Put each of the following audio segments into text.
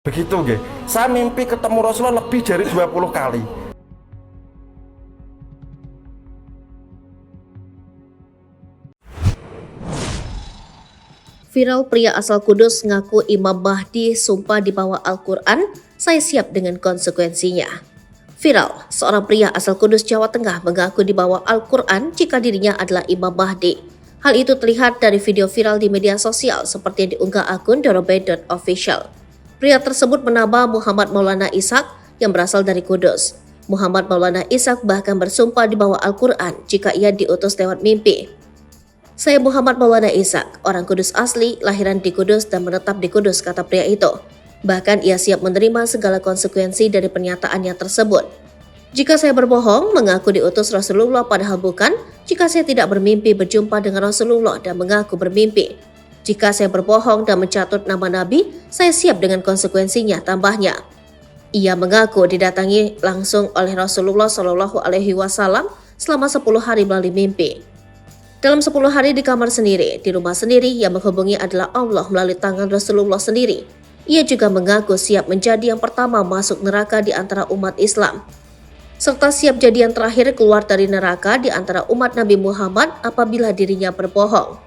Begitu nggih. Saya mimpi ketemu Rasulullah lebih dari 20 kali. Viral pria asal Kudus ngaku Imam Mahdi sumpah di bawah Al-Quran, saya siap dengan konsekuensinya. Viral, seorang pria asal Kudus, Jawa Tengah mengaku di bawah Al-Quran jika dirinya adalah Imam Mahdi. Hal itu terlihat dari video viral di media sosial seperti yang diunggah akun dorobe.official. Pria tersebut menambah Muhammad Maulana Ishak yang berasal dari Kudus. Muhammad Maulana Ishak bahkan bersumpah di bawah Al-Quran jika ia diutus lewat mimpi. Saya Muhammad Maulana Ishak, orang Kudus asli, lahiran di Kudus dan menetap di Kudus, kata pria itu. Bahkan ia siap menerima segala konsekuensi dari pernyataannya tersebut. Jika saya berbohong, mengaku diutus Rasulullah padahal bukan, jika saya tidak bermimpi berjumpa dengan Rasulullah dan mengaku bermimpi. Jika saya berbohong dan mencatut nama Nabi, saya siap dengan konsekuensinya, tambahnya. Ia mengaku didatangi langsung oleh Rasulullah SAW selama 10 hari melalui mimpi. Dalam 10 hari di kamar sendiri, di rumah sendiri, yang menghubungi adalah Allah melalui tangan Rasulullah sendiri. Ia juga mengaku siap menjadi yang pertama masuk neraka di antara umat Islam, serta siap jadi yang terakhir keluar dari neraka di antara umat Nabi Muhammad apabila dirinya berbohong.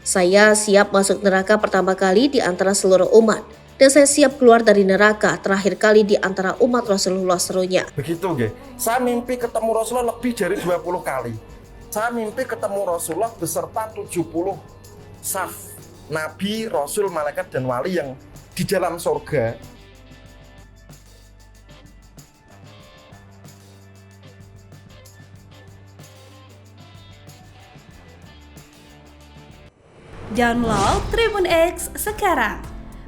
Saya siap masuk neraka pertama kali di antara seluruh umat, dan saya siap keluar dari neraka terakhir kali di antara umat Rasulullah, serunya. Begitu nggih. Saya mimpi ketemu Rasulullah lebih dari 20 kali. Saya mimpi ketemu Rasulullah beserta 70 saf Nabi, Rasul, Malaikat, dan Wali yang di dalam surga. Download Tribun X sekarang,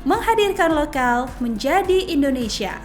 menghadirkan lokal menjadi Indonesia.